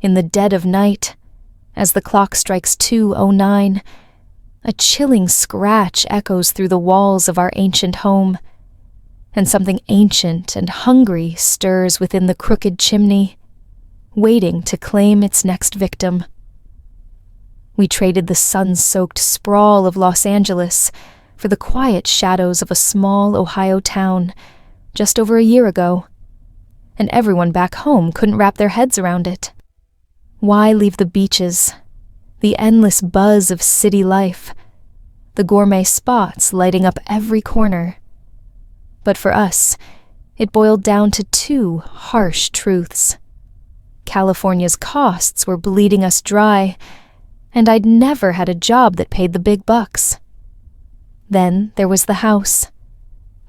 In the dead of night, as the clock strikes 2:09, a chilling scratch echoes through the walls of our ancient home, and something ancient and hungry stirs within the crooked chimney, waiting to claim its next victim. We traded the sun-soaked sprawl of Los Angeles for the quiet shadows of a small Ohio town just over a year ago, and everyone back home couldn't wrap their heads around it. Why leave the beaches, the endless buzz of city life, the gourmet spots lighting up every corner? But for us, it boiled down to two harsh truths. California's costs were bleeding us dry, and I'd never had a job that paid the big bucks. Then there was the house,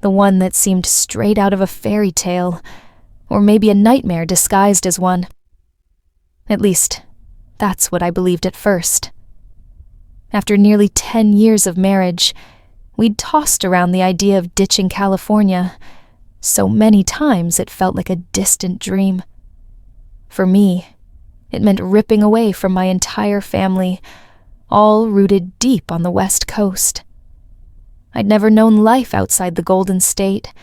the one that seemed straight out of a fairy tale, or maybe a nightmare disguised as one. At least, that's what I believed at first. After nearly 10 years of marriage, we'd tossed around the idea of ditching California so many times it felt like a distant dream. For me, it meant ripping away from my entire family, all rooted deep on the West Coast. I'd never known life outside the Golden State.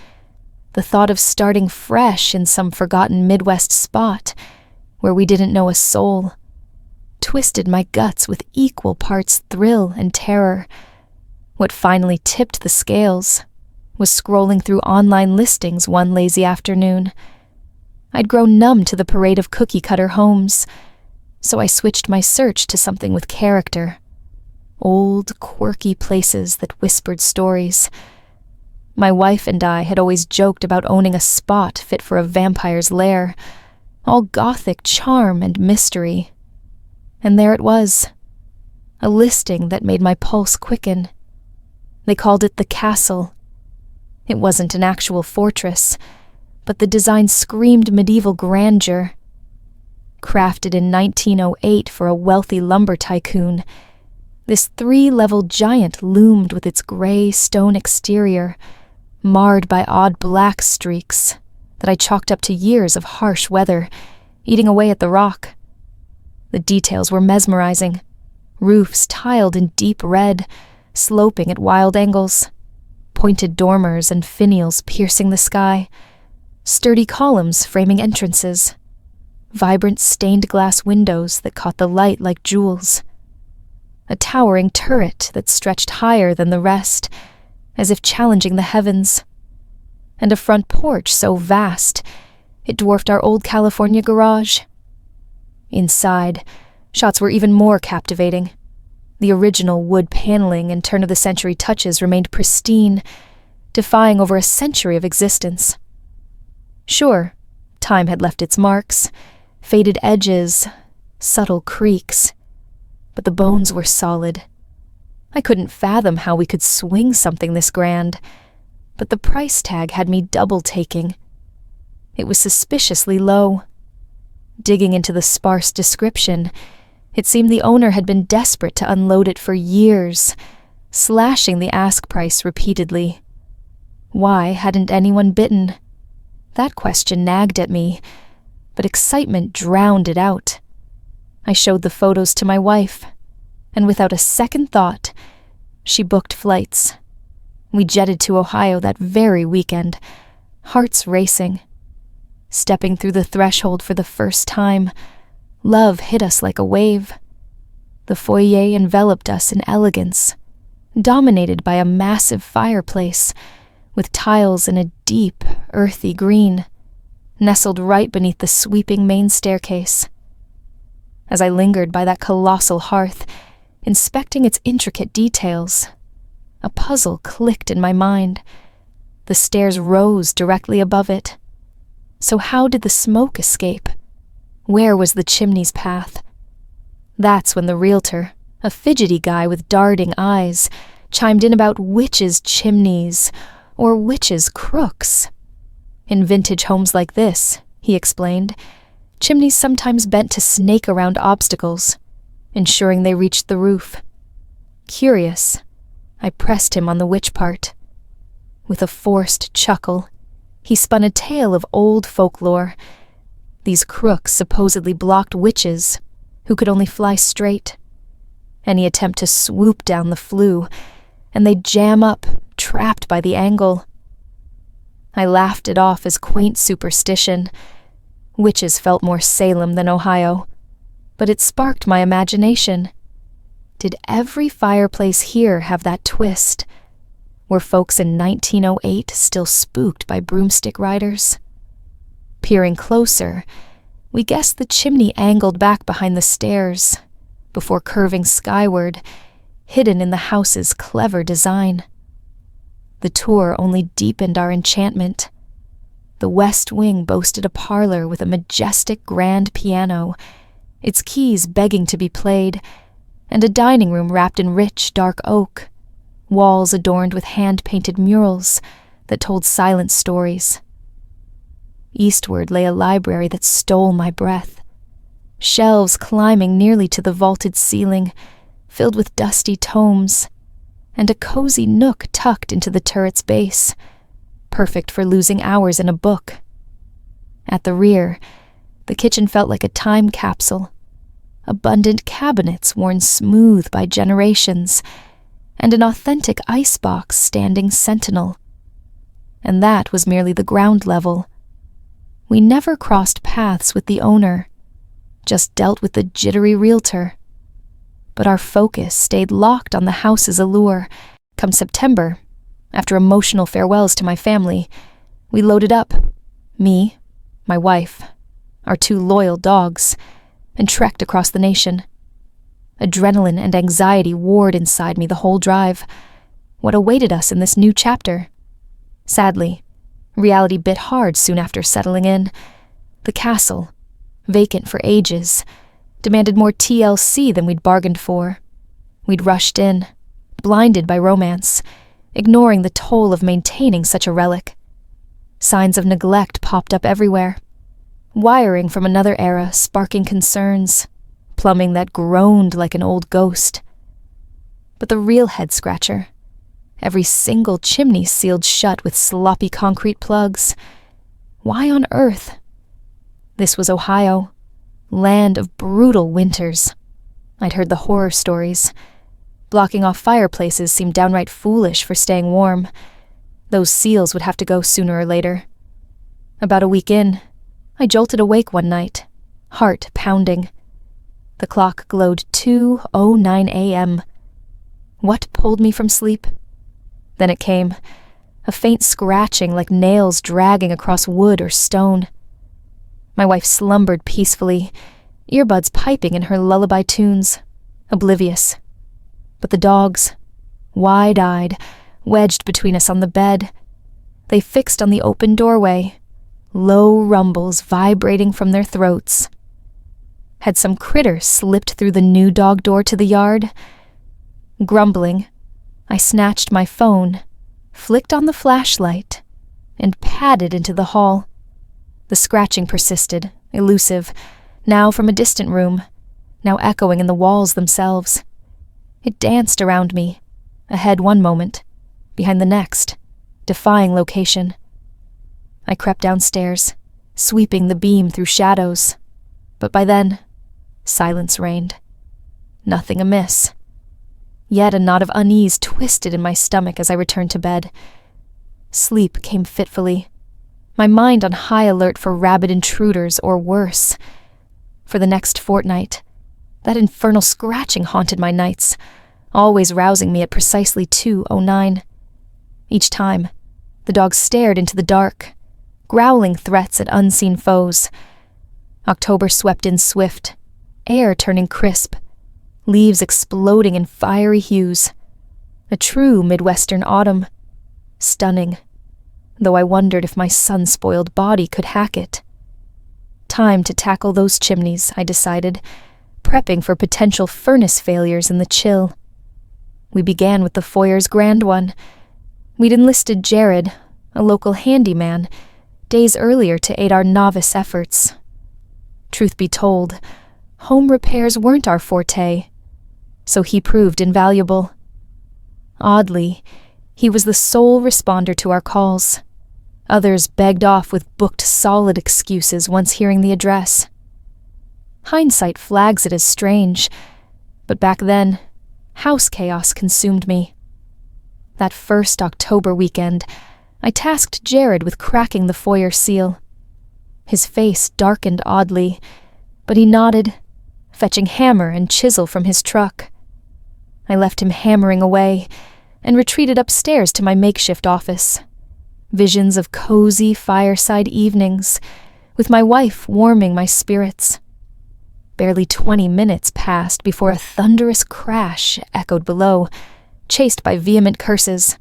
The thought of starting fresh in some forgotten Midwest spot where we didn't know a soul twisted my guts with equal parts thrill and terror. What finally tipped the scales was scrolling through online listings one lazy afternoon. I'd grown numb to the parade of cookie-cutter homes, so I switched my search to something with character. Old, quirky places that whispered stories. My wife and I had always joked about owning a spot fit for a vampire's lair, all gothic charm and mystery. And there it was, a listing that made my pulse quicken. They called it the Castle. It wasn't an actual fortress, but the design screamed medieval grandeur. Crafted in 1908 for a wealthy lumber tycoon, this 3-level giant loomed with its gray stone exterior, marred by odd black streaks that I chalked up to years of harsh weather, eating away at the rock. The details were mesmerizing. Roofs tiled in deep red, sloping at wild angles, pointed dormers and finials piercing the sky, sturdy columns framing entrances, vibrant stained glass windows that caught the light like jewels, a towering turret that stretched higher than the rest, as if challenging the heavens, and a front porch so vast it dwarfed our old California garage. Inside, shots were even more captivating. The original wood paneling and turn-of-the-century touches remained pristine, defying over a century of existence. Sure, time had left its marks, faded edges, subtle creaks, but the bones were solid. I couldn't fathom how we could swing something this grand, but the price tag had me double-taking. It was suspiciously low. Digging into the sparse description, it seemed the owner had been desperate to unload it for years, slashing the ask price repeatedly. Why hadn't anyone bitten? That question nagged at me, but excitement drowned it out. I showed the photos to my wife, and without a second thought, she booked flights. We jetted to Ohio that very weekend, hearts racing. Stepping through the threshold for the first time, love hit us like a wave. The foyer enveloped us in elegance, dominated by a massive fireplace, with tiles in a deep, earthy green, nestled right beneath the sweeping main staircase. As I lingered by that colossal hearth, inspecting its intricate details, a puzzle clicked in my mind. The stairs rose directly above it. So how did the smoke escape? Where was the chimney's path? That's when the realtor, a fidgety guy with darting eyes, chimed in about witches' chimneys, or witches' crooks. In vintage homes like this, he explained, chimneys sometimes bent to snake around obstacles, ensuring they reached the roof. Curious, I pressed him on the witch part. With a forced chuckle, he spun a tale of old folklore, These crooks supposedly blocked witches who could only fly straight. Any attempt to swoop down the flue, and they'd jam up, trapped by the angle. I laughed it off as quaint superstition. Witches felt more Salem than Ohio, but it sparked my imagination. Did every fireplace here have that twist? Were folks in 1908 still spooked by broomstick riders? Peering closer, we guessed the chimney angled back behind the stairs, before curving skyward, hidden in the house's clever design. The tour only deepened our enchantment. The west wing boasted a parlor with a majestic grand piano, its keys begging to be played, and a dining room wrapped in rich, dark oak, walls adorned with hand-painted murals that told silent stories. Eastward lay a library that stole my breath, shelves climbing nearly to the vaulted ceiling, filled with dusty tomes, and a cozy nook tucked into the turret's base, perfect for losing hours in a book. At the rear, the kitchen felt like a time capsule, abundant cabinets worn smooth by generations, and an authentic icebox standing sentinel. And that was merely the ground level. We never crossed paths with the owner, just dealt with the jittery realtor. But our focus stayed locked on the house's allure. Come September, after emotional farewells to my family, we loaded up, me, my wife, our 2 loyal dogs, and trekked across the nation. Adrenaline and anxiety warred inside me the whole drive. What awaited us in this new chapter? Sadly, reality bit hard soon after settling in. The castle, vacant for ages, demanded more TLC than we'd bargained for. We'd rushed in, blinded by romance, ignoring the toll of maintaining such a relic. Signs of neglect popped up everywhere. Wiring from another era sparking concerns, plumbing that groaned like an old ghost. But the real head-scratcher, every single chimney sealed shut with sloppy concrete plugs. Why on earth? This was Ohio, land of brutal winters. I'd heard the horror stories. Blocking off fireplaces seemed downright foolish for staying warm. Those seals would have to go sooner or later. About a week in, I jolted awake one night, heart pounding. The clock glowed 2:09 a.m. What pulled me from sleep? Then it came, a faint scratching like nails dragging across wood or stone. My wife slumbered peacefully, earbuds piping in her lullaby tunes, oblivious. But the dogs, wide-eyed, wedged between us on the bed, they fixed on the open doorway, low rumbles vibrating from their throats. Had some critter slipped through the new dog door to the yard? Grumbling, I snatched my phone, flicked on the flashlight, and padded into the hall. The scratching persisted, elusive, now from a distant room, now echoing in the walls themselves. It danced around me, ahead one moment, behind the next, defying location. I crept downstairs, sweeping the beam through shadows, but by then, silence reigned. Nothing amiss. Yet a knot of unease twisted in my stomach as I returned to bed. Sleep came fitfully, my mind on high alert for rabid intruders or worse. For the next fortnight, that infernal scratching haunted my nights, always rousing me at precisely 2:09. Each time, the dogs stared into the dark, growling threats at unseen foes. October swept in swift, air turning crisp, leaves exploding in fiery hues. A true Midwestern autumn. Stunning, though I wondered if my sun-spoiled body could hack it. Time to tackle those chimneys, I decided, prepping for potential furnace failures in the chill. We began with the foyer's grand one. We'd enlisted Jared, a local handyman, days earlier to aid our novice efforts. Truth be told, home repairs weren't our forte, so he proved invaluable. Oddly, he was the sole responder to our calls. Others begged off with booked solid excuses once hearing the address. Hindsight flags it as strange, but back then, house chaos consumed me. That first October weekend, I tasked Jared with cracking the foyer seal. His face darkened oddly, but he nodded, fetching hammer and chisel from his truck. I left him hammering away and retreated upstairs to my makeshift office. Visions of cozy fireside evenings, with my wife warming my spirits. Barely 20 minutes passed before a thunderous crash echoed below, chased by vehement curses.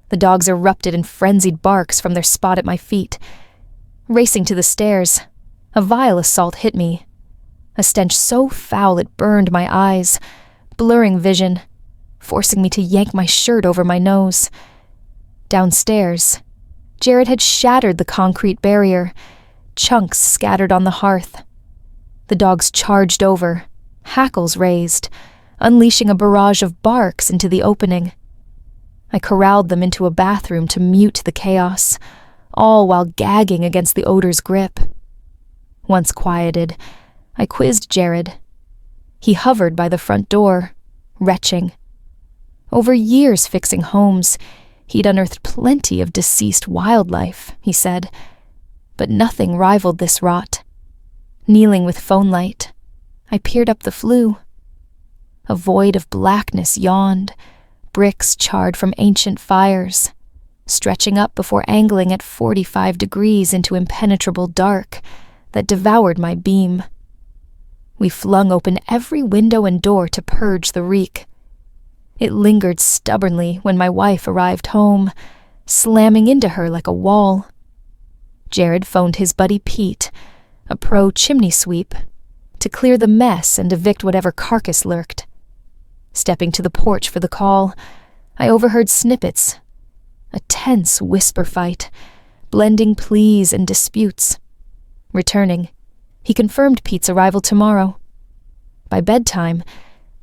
The dogs erupted in frenzied barks from their spot at my feet. Racing to the stairs, a vile assault hit me. A stench so foul it burned my eyes, blurring vision, forcing me to yank my shirt over my nose. Downstairs, Jared had shattered the concrete barrier, chunks scattered on the hearth. The dogs charged over, hackles raised, unleashing a barrage of barks into the opening. I corralled them into a bathroom to mute the chaos, all while gagging against the odor's grip. Once quieted, I quizzed Jared. He hovered by the front door, retching. Over years fixing homes, he'd unearthed plenty of deceased wildlife, he said, but nothing rivaled this rot. Kneeling with phone light, I peered up the flue. A void of blackness yawned, bricks charred from ancient fires, stretching up before angling at 45 degrees into impenetrable dark that devoured my beam. We flung open every window and door to purge the reek. It lingered stubbornly when my wife arrived home, slamming into her like a wall. Jared phoned his buddy Pete, a pro chimney sweep, to clear the mess and evict whatever carcass lurked. Stepping to the porch for the call, I overheard snippets, a tense whisper fight, blending pleas and disputes. Returning, he confirmed Pete's arrival tomorrow. By bedtime,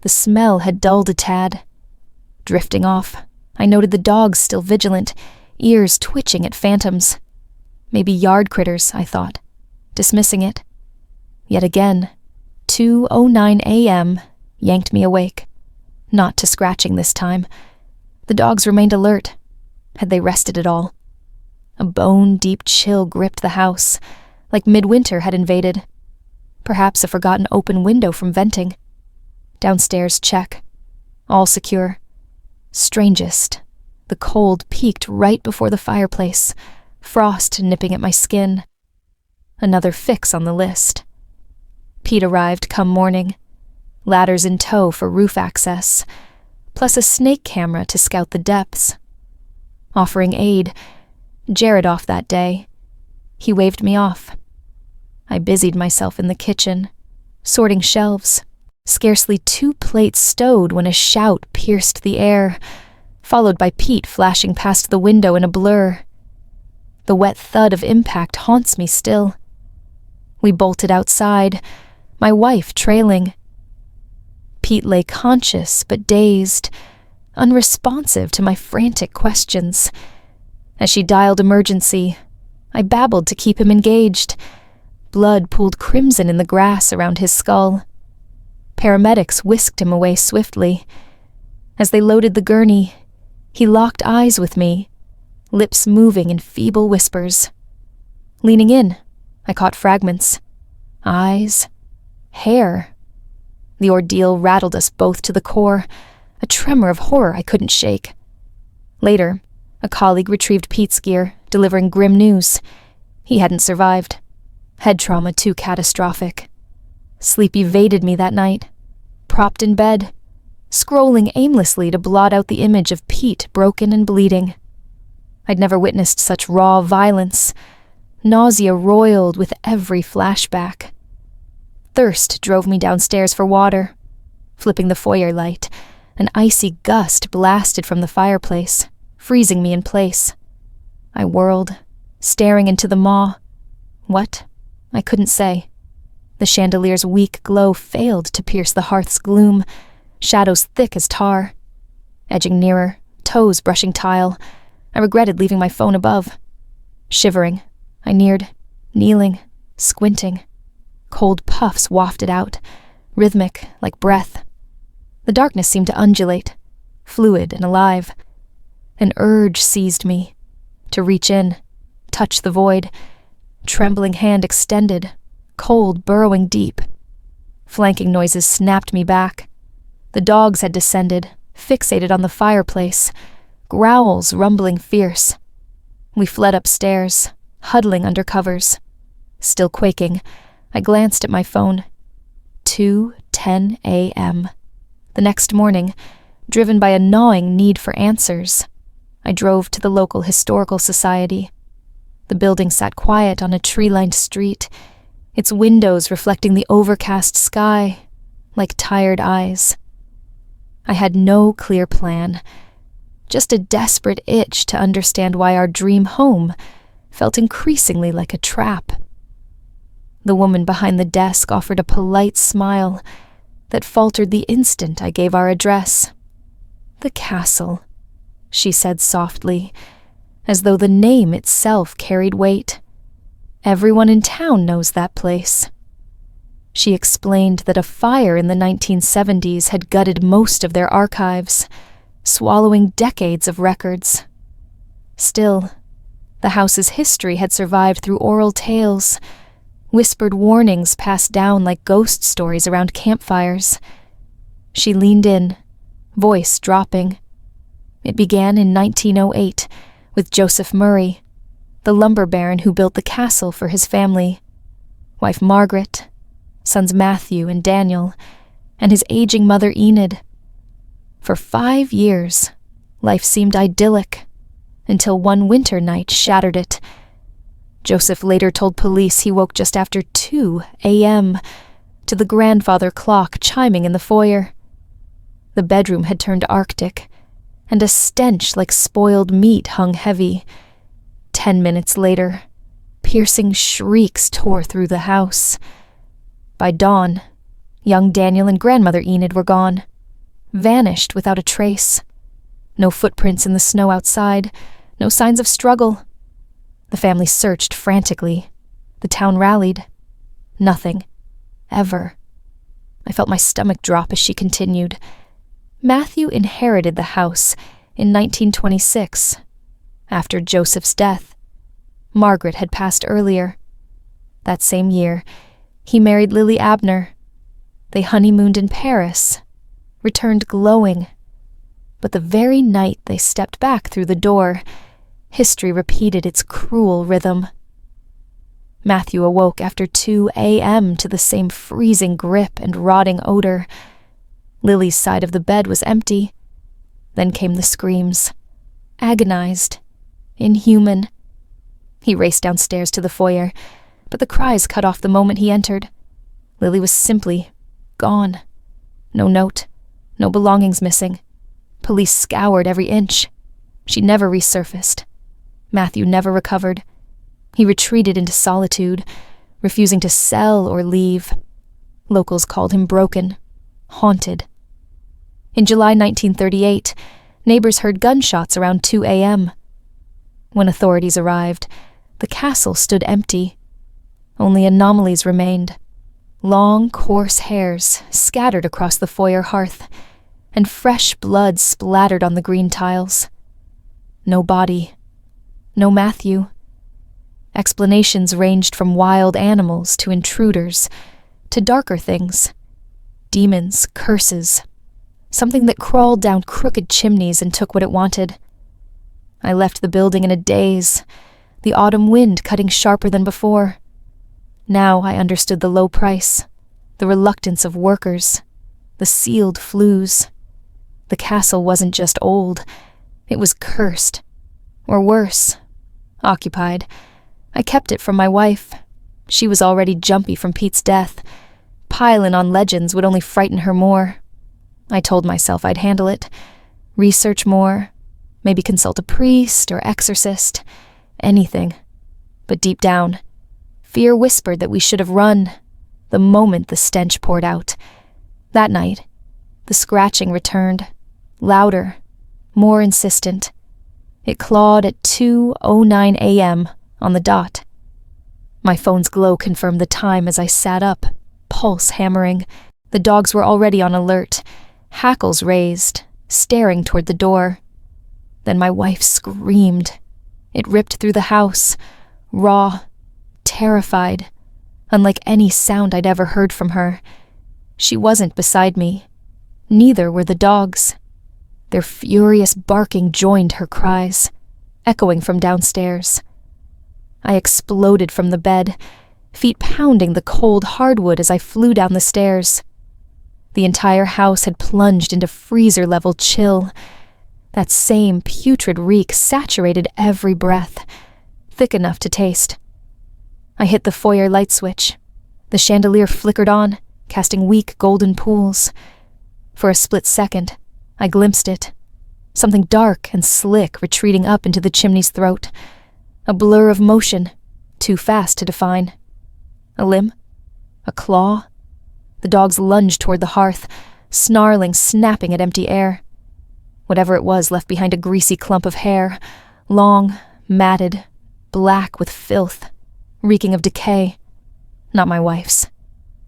the smell had dulled a tad. Drifting off, I noted the dogs still vigilant, ears twitching at phantoms. Maybe yard critters, I thought, dismissing it. Yet again, 2:09 a.m. yanked me awake. Not to scratching this time. The dogs remained alert. Had they rested at all? A bone-deep chill gripped the house, like midwinter had invaded. Perhaps a forgotten open window from venting. Downstairs, check. All secure. Strangest, the cold peaked right before the fireplace, frost nipping at my skin. Another fix on the list. Pete arrived come morning. Ladders in tow for roof access, plus a snake camera to scout the depths. Offering aid, Jared off that day. He waved me off. I busied myself in the kitchen, sorting shelves, scarcely 2 plates stowed when a shout pierced the air, followed by Pete flashing past the window in a blur. The wet thud of impact haunts me still. We bolted outside, my wife trailing. Pete lay conscious but dazed, unresponsive to my frantic questions. As she dialed emergency, I babbled to keep him engaged. Blood pooled crimson in the grass around his skull. Paramedics whisked him away swiftly. As they loaded the gurney, he locked eyes with me, lips moving in feeble whispers. Leaning in, I caught fragments. Eyes, hair. The ordeal rattled us both to the core, a tremor of horror I couldn't shake. Later, a colleague retrieved Pete's gear, delivering grim news. He hadn't survived. Head trauma too catastrophic. Sleep evaded me that night, propped in bed, scrolling aimlessly to blot out the image of Pete broken and bleeding. I'd never witnessed such raw violence. Nausea roiled with every flashback. Thirst drove me downstairs for water. Flipping the foyer light, an icy gust blasted from the fireplace, freezing me in place. I whirled, staring into the maw. What? I couldn't say. The chandelier's weak glow failed to pierce the hearth's gloom, shadows thick as tar. Edging nearer, toes brushing tile, I regretted leaving my phone above. Shivering, I neared, kneeling, squinting. Cold puffs wafted out, rhythmic like breath. The darkness seemed to undulate, fluid and alive. An urge seized me, to reach in, touch the void, trembling hand extended, cold burrowing deep. Flanking noises snapped me back. The dogs had descended, fixated on the fireplace, growls rumbling fierce. We fled upstairs, huddling under covers. Still quaking, I glanced at my phone. 2:10 a.m. The next morning, driven by a gnawing need for answers, I drove to the local historical society. The building sat quiet on a tree-lined street, its windows reflecting the overcast sky like tired eyes. I had no clear plan, just a desperate itch to understand why our dream home felt increasingly like a trap. The woman behind the desk offered a polite smile that faltered the instant I gave our address. "The castle," she said softly, as though the name itself carried weight. "Everyone in town knows that place." She explained that a fire in the 1970s had gutted most of their archives, swallowing decades of records. Still, the house's history had survived through oral tales, whispered warnings passed down like ghost stories around campfires. She leaned in, voice dropping. It began in 1908 with Joseph Murray, the lumber baron who built the castle for his family, wife Margaret, sons Matthew and Daniel, and his aging mother Enid. For 5 years, life seemed idyllic, until one winter night shattered it. Joseph later told police he woke just after 2 a.m. to the grandfather clock chiming in the foyer. The bedroom had turned arctic, and a stench like spoiled meat hung heavy. 10 minutes later, piercing shrieks tore through the house. By dawn, young Daniel and grandmother Enid were gone, vanished without a trace. No footprints in the snow outside, no signs of struggle. The family searched frantically. The town rallied. Nothing. Ever. I felt my stomach drop as she continued. Matthew inherited the house in 1926, after Joseph's death. Margaret had passed earlier. That same year, he married Lily Abner. They honeymooned in Paris, returned glowing. But the very night they stepped back through the door, history repeated its cruel rhythm. Matthew awoke after 2 a.m. to the same freezing grip and rotting odor. Lily's side of the bed was empty. Then came the screams. Agonized. Inhuman. He raced downstairs to the foyer, but the cries cut off the moment he entered. Lily was simply gone. No note. No belongings missing. Police scoured every inch. She never resurfaced. Matthew never recovered. He retreated into solitude, refusing to sell or leave. Locals called him broken, haunted. In July 1938, neighbors heard gunshots around 2 a.m. When authorities arrived, the castle stood empty. Only anomalies remained. Long, coarse hairs scattered across the foyer hearth, and fresh blood splattered on the green tiles. No body. No Matthew. Explanations ranged from wild animals to intruders, to darker things. Demons, curses. Something that crawled down crooked chimneys and took what it wanted. I left the building in a daze, the autumn wind cutting sharper than before. Now I understood the low price, the reluctance of workers, the sealed flues. The castle wasn't just old, it was cursed. Or worse, occupied. I kept it from my wife. She was already jumpy from Pete's death. Piling on legends would only frighten her more. I told myself I'd handle it, research more, maybe consult a priest or exorcist, anything. But deep down, fear whispered that we should have run the moment the stench poured out. That night, the scratching returned, louder, more insistent. It clawed at 2:09 a.m., on the dot. My phone's glow confirmed the time as I sat up, pulse hammering. The dogs were already on alert, hackles raised, staring toward the door. Then my wife screamed. It ripped through the house, raw, terrified, unlike any sound I'd ever heard from her. She wasn't beside me. Neither were the dogs. Their furious barking joined her cries, echoing from downstairs. I exploded from the bed, feet pounding the cold hardwood as I flew down the stairs. The entire house had plunged into freezer-level chill. That same putrid reek saturated every breath, thick enough to taste. I hit the foyer light switch. The chandelier flickered on, casting weak golden pools. For a split second, I glimpsed it. Something dark and slick retreating up into the chimney's throat. A blur of motion, too fast to define. A limb? A claw? The dogs lunged toward the hearth, snarling, snapping at empty air. Whatever it was left behind a greasy clump of hair, long, matted, black with filth, reeking of decay. Not my wife's.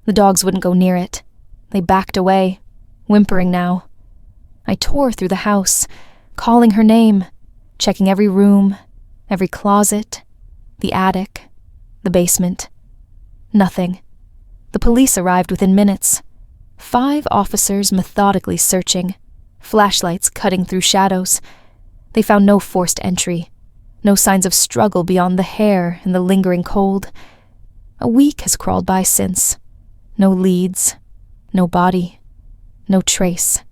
The dogs wouldn't go near it. They backed away, whimpering now. I tore through the house, calling her name, checking every room, every closet, the attic, the basement. Nothing. The police arrived within minutes. 5 officers methodically searching, flashlights cutting through shadows. They found no forced entry, no signs of struggle beyond the hair and the lingering cold. A week has crawled by since. No leads, no body, no trace.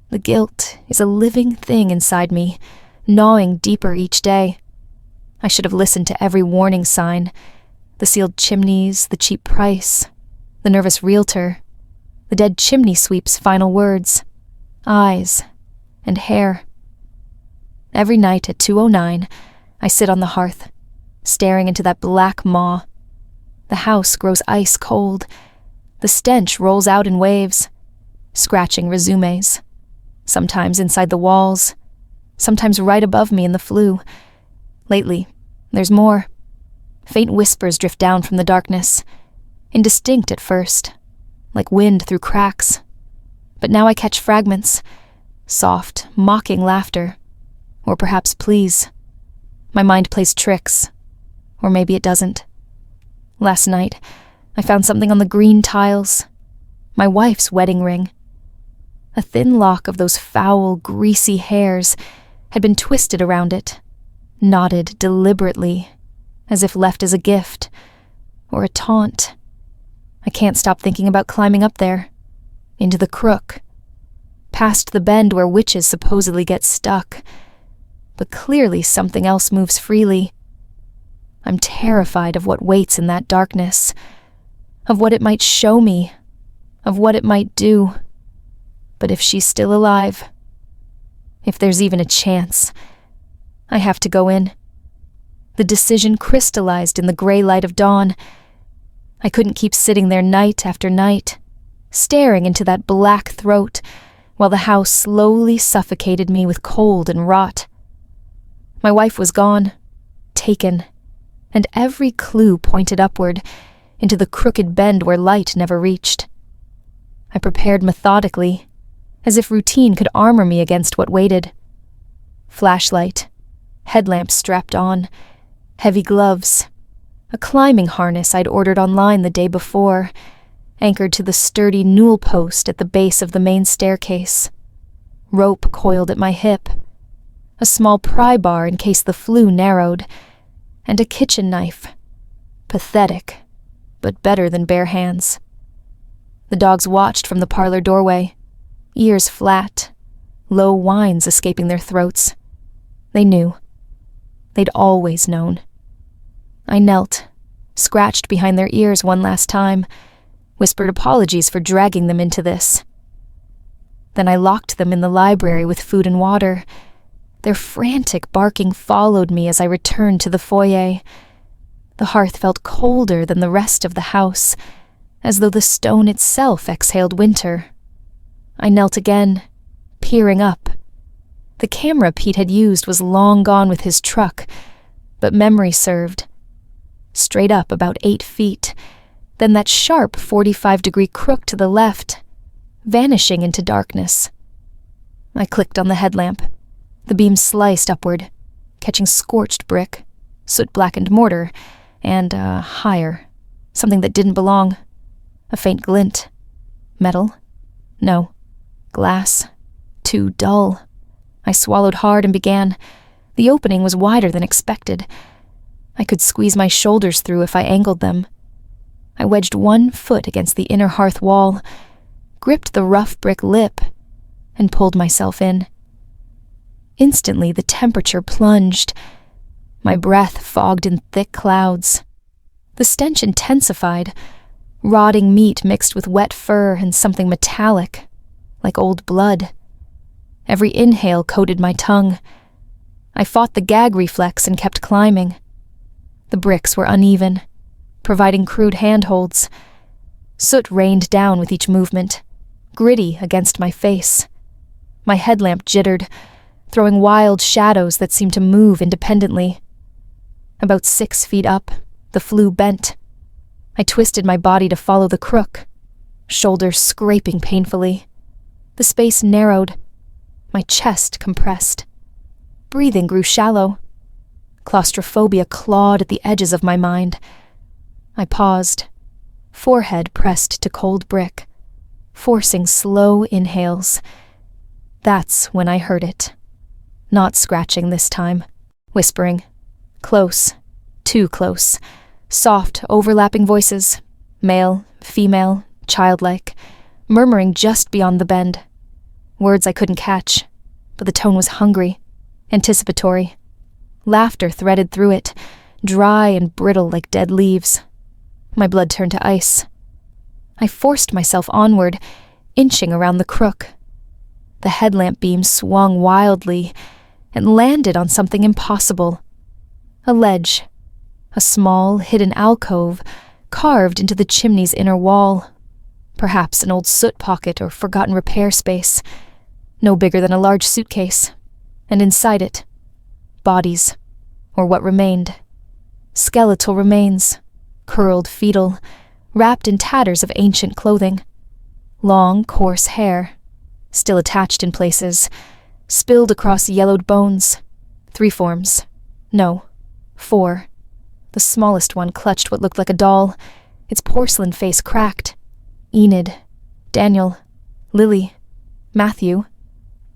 The guilt is a living thing inside me, gnawing deeper each day. I should have listened to every warning sign, the sealed chimneys, the cheap price, the nervous realtor, the dead chimney sweep's final words, eyes, and hair. Every night at 2:09, I sit on the hearth, staring into that black maw. The house grows ice cold. The stench rolls out in waves, scratching resumes, sometimes inside the walls, sometimes right above me in the flue. Lately, there's more. Faint whispers drift down from the darkness, indistinct at first, like wind through cracks. But now I catch fragments, soft, mocking laughter, or perhaps pleas. My mind plays tricks, or maybe it doesn't. Last night, I found something on the green tiles. My wife's wedding ring. A thin lock of those foul, greasy hairs had been twisted around it, knotted deliberately, as if left as a gift, or a taunt. I can't stop thinking about climbing up there, into the crook, past the bend where witches supposedly get stuck. But clearly something else moves freely. I'm terrified of what waits in that darkness, of what it might show me, of what it might do. But if she's still alive, if there's even a chance, I have to go in. The decision crystallized in the gray light of dawn. I couldn't keep sitting there night after night, staring into that black throat, while the house slowly suffocated me with cold and rot. My wife was gone, taken, and every clue pointed upward, into the crooked bend where light never reached. I prepared methodically, as if routine could armor me against what waited. Flashlight, headlamp strapped on, heavy gloves, a climbing harness I'd ordered online the day before, anchored to the sturdy newel post at the base of the main staircase, rope coiled at my hip, a small pry bar in case the flue narrowed, and a kitchen knife. Pathetic, but better than bare hands. The dogs watched from the parlor doorway, ears flat, low whines escaping their throats. They knew. They'd always known. I knelt, scratched behind their ears one last time, whispered apologies for dragging them into this. Then I locked them in the library with food and water. Their frantic barking followed me as I returned to the foyer. The hearth felt colder than the rest of the house, as though the stone itself exhaled winter. I knelt again, peering up. The camera Pete had used was long gone with his truck, but memory served. Straight up about 8 feet, then that sharp 45-degree crook to the left, vanishing into darkness. I clicked on the headlamp. The beam sliced upward, catching scorched brick, soot-blackened mortar, and, higher, something that didn't belong. A faint glint. Metal? No. Glass. Too dull. I swallowed hard and began. The opening was wider than expected. I could squeeze my shoulders through if I angled them. I wedged one foot against the inner hearth wall, gripped the rough brick lip, and pulled myself in. Instantly, the temperature plunged. My breath fogged in thick clouds. The stench intensified, rotting meat mixed with wet fur and something metallic, like old blood. Every inhale coated my tongue. I fought the gag reflex and kept climbing. The bricks were uneven, providing crude handholds. Soot rained down with each movement, gritty against my face. My headlamp jittered, throwing wild shadows that seemed to move independently. About 6 feet up, the flue bent. I twisted my body to follow the crook, shoulders scraping painfully. The space narrowed, my chest compressed. Breathing grew shallow. Claustrophobia clawed at the edges of my mind. I paused, forehead pressed to cold brick, forcing slow inhales. That's when I heard it. Not scratching this time, whispering. Close, too close. Soft, overlapping voices, male, female, childlike, murmuring just beyond the bend. Words I couldn't catch, but the tone was hungry, anticipatory. Laughter threaded through it, dry and brittle like dead leaves. My blood turned to ice. I forced myself onward, inching around the crook. The headlamp beam swung wildly and landed on something impossible. A ledge. A small, hidden alcove carved into the chimney's inner wall. Perhaps an old soot pocket or forgotten repair space. No bigger than a large suitcase. And inside it, bodies, or what remained. Skeletal remains, curled fetal, wrapped in tatters of ancient clothing. Long, coarse hair, still attached in places, spilled across yellowed bones. 3 forms. No, 4. The smallest one clutched what looked like a doll, its porcelain face cracked. Enid, Daniel, Lily, Matthew.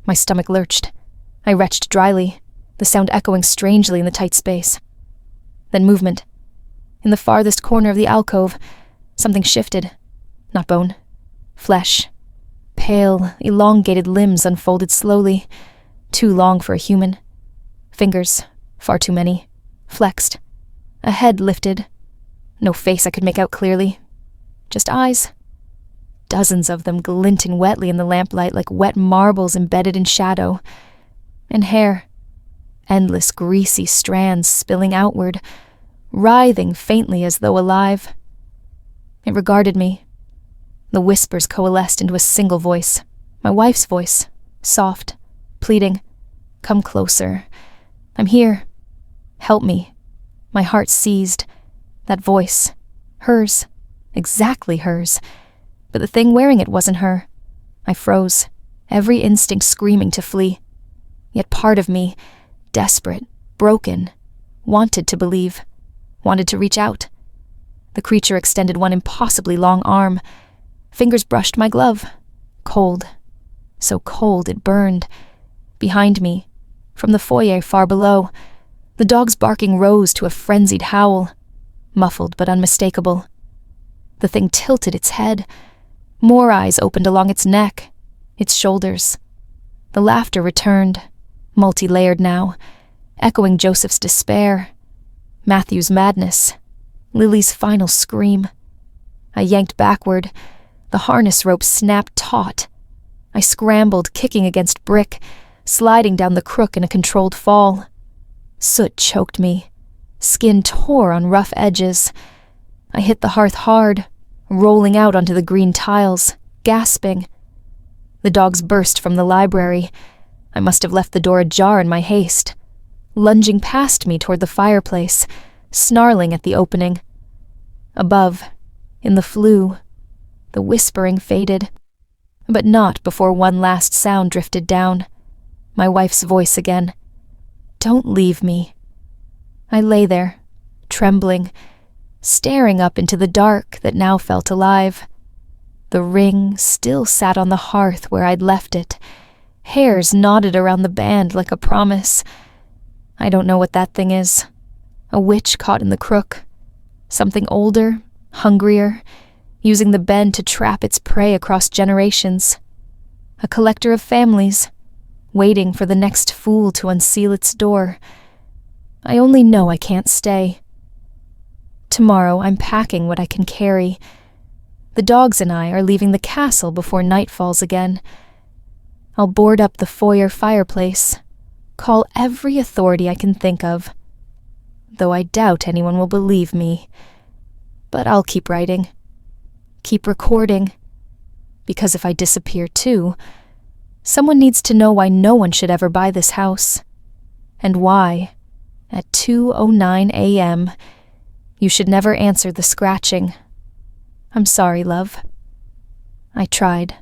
My stomach lurched. I retched dryly, the sound echoing strangely in the tight space. Then movement. In the farthest corner of the alcove, something shifted. Not bone. Flesh. Pale, elongated limbs unfolded slowly, too long for a human. Fingers, far too many, flexed. A head lifted. No face I could make out clearly. Just eyes. Dozens of them glinting wetly in the lamplight like wet marbles embedded in shadow. And hair. Endless greasy strands spilling outward, writhing faintly as though alive. It regarded me. The whispers coalesced into a single voice. My wife's voice. Soft. Pleading. Come closer. I'm here. Help me. My heart seized. That voice. Hers. Exactly hers. But the thing wearing it wasn't her. I froze, every instinct screaming to flee. Yet part of me, desperate, broken, wanted to believe, wanted to reach out. The creature extended one impossibly long arm. Fingers brushed my glove. Cold. So cold it burned. Behind me, from the foyer far below, the dog's barking rose to a frenzied howl, muffled but unmistakable. The thing tilted its head. More eyes opened along its neck, its shoulders. The laughter returned, multi-layered now, echoing Joseph's despair, Matthew's madness, Lily's final scream. I yanked backward. The harness rope snapped taut. I scrambled, kicking against brick, sliding down the crook in a controlled fall. Soot choked me. Skin tore on rough edges. I hit the hearth hard, rolling out onto the green tiles, gasping. The dogs burst from the library. I must have left the door ajar in my haste. lunging past me toward the fireplace, snarling at the opening. Above, in the flue, the whispering faded, but not before one last sound drifted down. My wife's voice again. "Don't leave me." I lay there, trembling, staring up into the dark that now felt alive. The ring still sat on the hearth where I'd left it. Hairs knotted around the band like a promise. I don't know what that thing is. A witch caught in the crook. Something older, hungrier, using the bend to trap its prey across generations. A collector of families, waiting for the next fool to unseal its door. I only know I can't stay. Tomorrow I'm packing what I can carry. The dogs and I are leaving the castle before night falls again. I'll board up the foyer fireplace, call every authority I can think of, though I doubt anyone will believe me. But I'll keep writing, keep recording, because if I disappear too, someone needs to know why no one should ever buy this house, and why, at 2:09 a.m., you should never answer the scratching. I'm sorry, love. I tried.